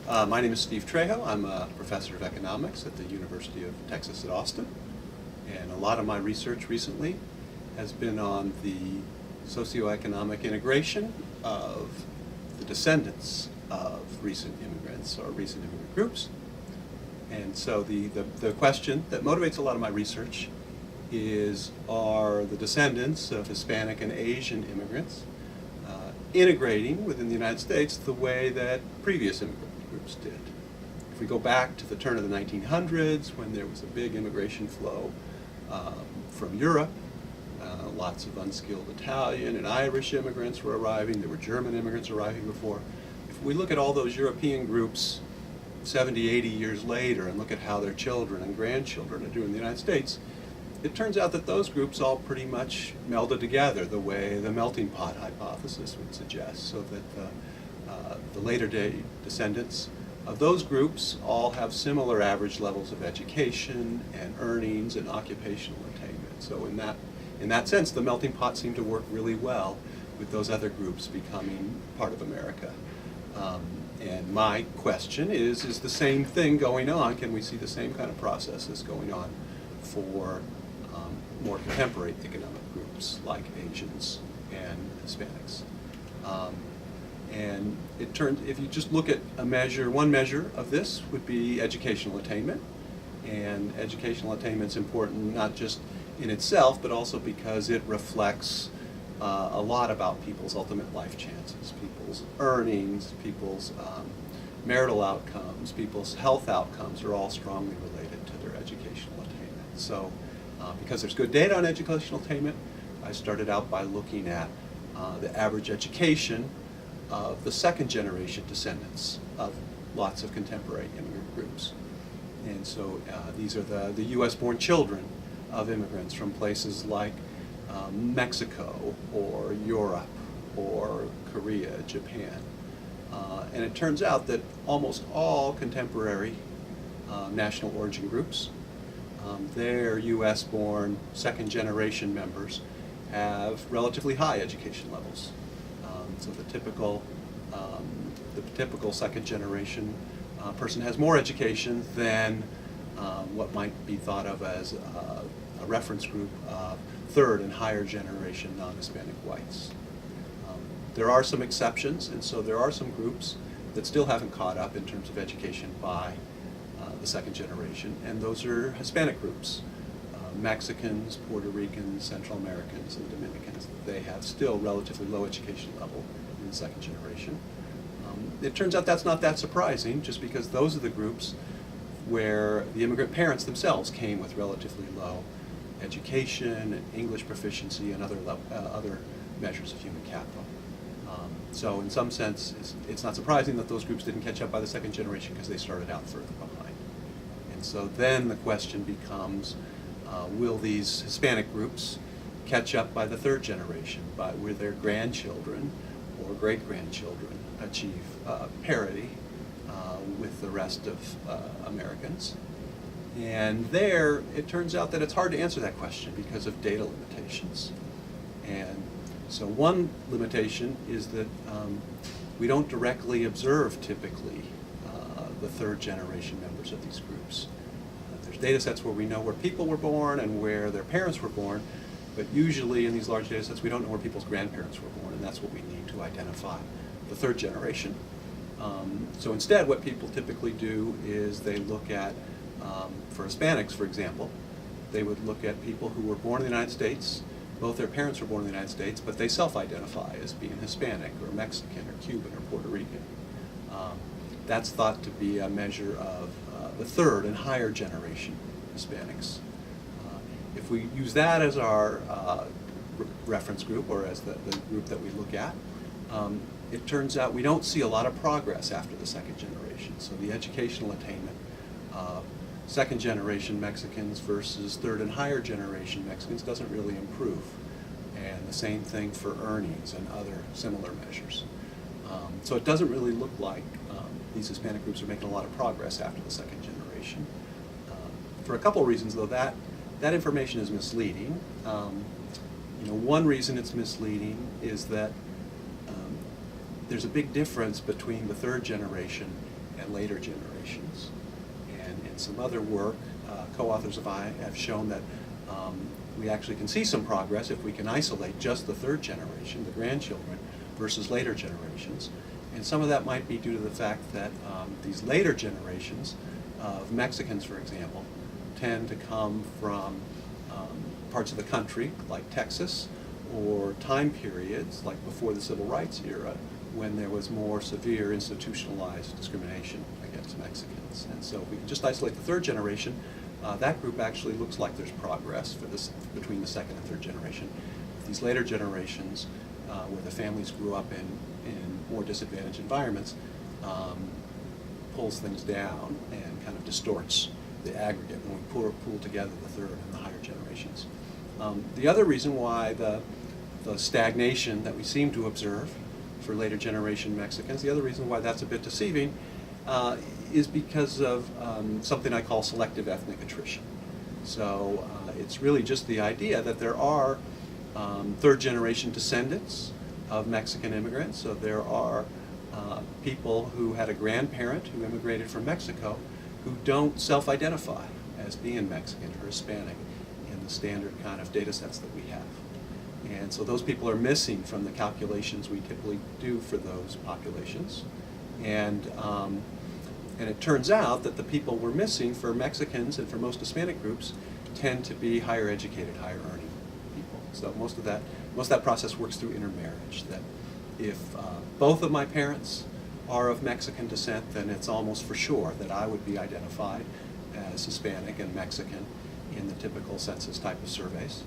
My name is Steve Trejo. I'm a professor of economics at the University of Texas at Austin. And a lot of my research recently has been on the socioeconomic integration of the descendants of recent immigrants or recent immigrant groups. And so the question that motivates a lot of my research is, are the descendants of Hispanic and Asian immigrants integrating within the United States the way that previous immigrant groups did? If we go back to the turn of the 1900s, when there was a big immigration flow from Europe, lots of unskilled Italian and Irish immigrants were arriving, there were German immigrants arriving before. If we look at all those European groups 70, 80 years later and look at how their children and grandchildren are doing in the United States, it turns out that those groups all pretty much melded together the way the melting pot hypothesis would suggest, so that the later day descendants of those groups all have similar average levels of education and earnings and occupational attainment. So in that sense, the melting pot seemed to work really well with those other groups becoming part of America. And my question is the same thing going on? Can we see the same kind of processes going on for more contemporary economic groups like Asians and Hispanics? And it turns, if you just look at one measure of this would be educational attainment. And educational attainment is important not just in itself, but also because it reflects a lot about people's ultimate life chances, people's earnings, people's marital outcomes, people's health outcomes are all strongly related to their educational attainment. So because there's good data on educational attainment, I started out by looking at the average education of the second generation descendants of lots of contemporary immigrant groups. And so these are the US born children of immigrants from places like Mexico or Europe or Korea, Japan. And it turns out that almost all contemporary national origin groups, their US born second generation members have relatively high education levels. So the typical second generation person has more education than what might be thought of as a reference group of third and higher generation non-Hispanic whites. There are some exceptions, and so there are some groups that still haven't caught up in terms of education by the second generation, and those are Hispanic groups. Mexicans, Puerto Ricans, Central Americans, and Dominicans. They have still relatively low education level in the second generation. It turns out that's not that surprising, just because those are the groups where the immigrant parents themselves came with relatively low education, and English proficiency, and other measures of human capital. So in some sense, it's not surprising that those groups didn't catch up by the second generation because they started out further behind. And so then the question becomes, will these Hispanic groups catch up by the third generation? Will their grandchildren or great-grandchildren achieve parity with the rest of Americans? And there, it turns out that it's hard to answer that question because of data limitations. And so one limitation is that we don't directly observe typically the third generation members of these groups. There's data sets where we know where people were born and where their parents were born, but usually in these large data sets we don't know where people's grandparents were born, and that's what we need to identify the third generation. So instead what people typically do is they look at, for Hispanics for example, they would look at people who were born in the United States, both their parents were born in the United States, but they self-identify as being Hispanic or Mexican or Cuban or Puerto Rican. That's thought to be a measure of the third and higher generation Hispanics. If we use that as our reference group, or as the group that we look at, it turns out we don't see a lot of progress after the second generation. So the educational attainment of second generation Mexicans versus third and higher generation Mexicans doesn't really improve. And the same thing for earnings and other similar measures. So it doesn't really look like these Hispanic groups are making a lot of progress after the second generation. For a couple of reasons, though, that information is misleading. One reason it's misleading is that there's a big difference between the third generation and later generations. And in some other work, co-authors of I have shown that we actually can see some progress if we can isolate just the third generation, the grandchildren, versus later generations. And some of that might be due to the fact that these later generations of Mexicans, for example, tend to come from parts of the country, like Texas, or time periods, like before the Civil Rights era, when there was more severe institutionalized discrimination against Mexicans. And so if we can just isolate the third generation, that group actually looks like there's progress for this between the second and third generation. These later generations, where the families grew up in more disadvantaged environments, pulls things down and kind of distorts the aggregate when we pool together the third and the higher generations. The other reason why the stagnation that we seem to observe for later generation Mexicans, the other reason why that's a bit deceiving is because of something I call selective ethnic attrition. So it's really just the idea that there are third generation descendants of Mexican immigrants. So there are people who had a grandparent who immigrated from Mexico who don't self-identify as being Mexican or Hispanic in the standard kind of data sets that we have. And so those people are missing from the calculations we typically do for those populations. And it turns out that the people we're missing for Mexicans and for most Hispanic groups tend to be higher educated, higher earning people. So most of that process works through intermarriage. That if both of my parents are of Mexican descent, then it's almost for sure that I would be identified as Hispanic and Mexican in the typical census type of surveys.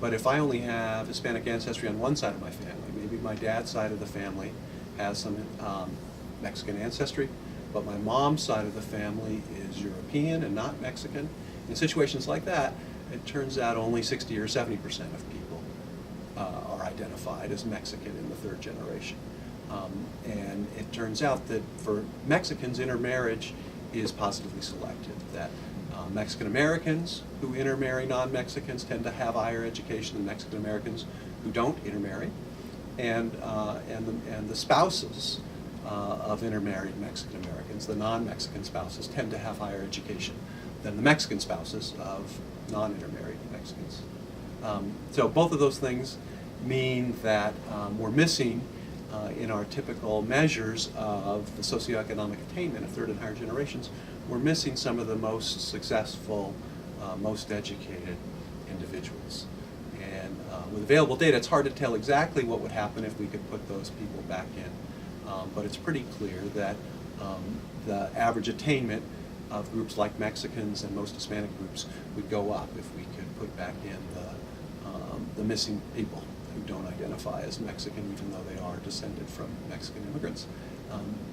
But if I only have Hispanic ancestry on one side of my family, maybe my dad's side of the family has some Mexican ancestry, but my mom's side of the family is European and not Mexican. In situations like that, it turns out only 60 or 70% of people are identified as Mexican in the third generation. And it turns out that for Mexicans, intermarriage is positively selective, that Mexican Americans who intermarry non-Mexicans tend to have higher education than Mexican Americans who don't intermarry, and the spouses of intermarried Mexican Americans, the non-Mexican spouses, tend to have higher education than the Mexican spouses of non-intermarried Mexicans. So both of those things mean that we're missing in our typical measures of the socioeconomic attainment of third and higher generations, we're missing some of the most successful, most educated individuals. And with available data, it's hard to tell exactly what would happen if we could put those people back in. But it's pretty clear that the average attainment of groups like Mexicans and most Hispanic groups would go up if we could put back in the missing people who don't identify as Mexican, even though they are descended from Mexican immigrants.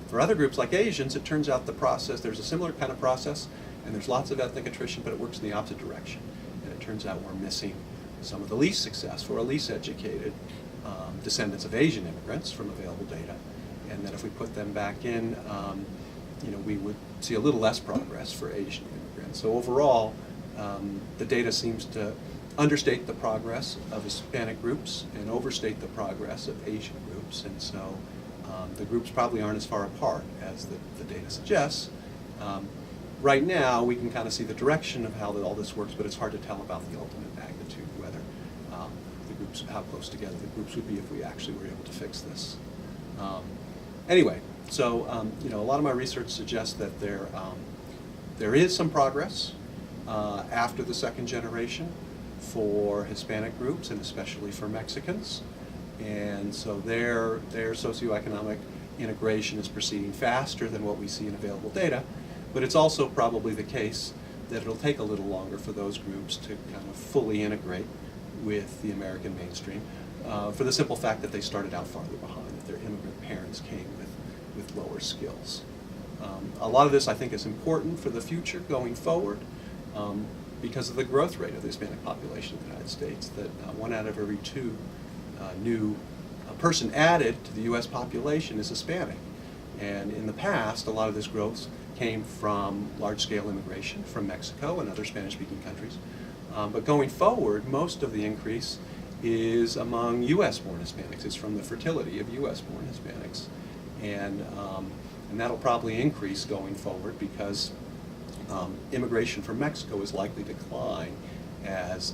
For other groups like Asians, it turns out the process, there's a similar kind of process, and there's lots of ethnic attrition, but it works in the opposite direction. And it turns out we're missing some of the least successful or least educated descendants of Asian immigrants from available data. And that if we put them back in, we would see a little less progress for Asian immigrants. So overall, the data seems to understate the progress of Hispanic groups and overstate the progress of Asian groups. And so the groups probably aren't as far apart as the data suggests. Right now, we can kind of see the direction of how all this works, but it's hard to tell about the ultimate magnitude, whether the groups, how close together the groups would be if we actually were able to fix this. Anyway, so a lot of my research suggests that there is some progress after the second generation for Hispanic groups and especially for Mexicans. And so their socioeconomic integration is proceeding faster than what we see in available data, but it's also probably the case that it'll take a little longer for those groups to kind of fully integrate with the American mainstream for the simple fact that they started out farther behind, that their immigrant parents came with lower skills. A lot of this I think is important for the future going forward because of the growth rate of the Hispanic population in the United States, that 1 out of every 2 new person added to the U.S. population is Hispanic. And in the past, a lot of this growth came from large-scale immigration from Mexico and other Spanish-speaking countries. But going forward, most of the increase is among U.S.-born Hispanics. It's from the fertility of U.S.-born Hispanics. And that'll probably increase going forward because immigration from Mexico is likely to decline as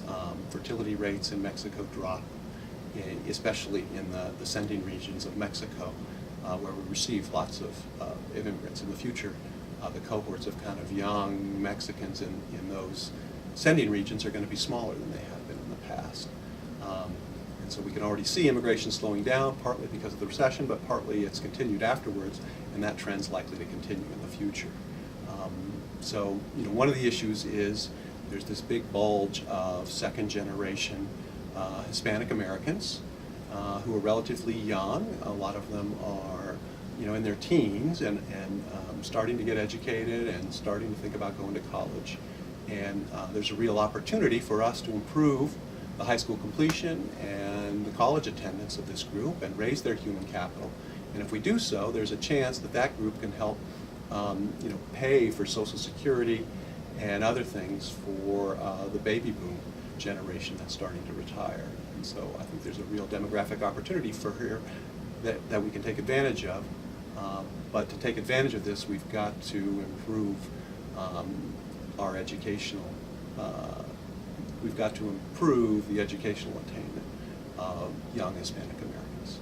fertility rates in Mexico drop, especially in the sending regions of Mexico, where we receive lots of immigrants. In the future, the cohorts of kind of young Mexicans in those sending regions are going to be smaller than they have been in the past. And so we can already see immigration slowing down, partly because of the recession, but partly it's continued afterwards, and that trend's likely to continue in the future. So, one of the issues is there's this big bulge of second-generation Hispanic Americans who are relatively young. A lot of them are, in their teens and starting to get educated and starting to think about going to college. And there's a real opportunity for us to improve the high school completion and the college attendance of this group and raise their human capital. And if we do so, there's a chance that that group can help pay for Social Security and other things for the baby boom generation that's starting to retire. And so I think there's a real demographic opportunity for here that we can take advantage of. But to take advantage of this, we've got to improve our educational, we've got to improve the educational attainment of young Hispanic Americans.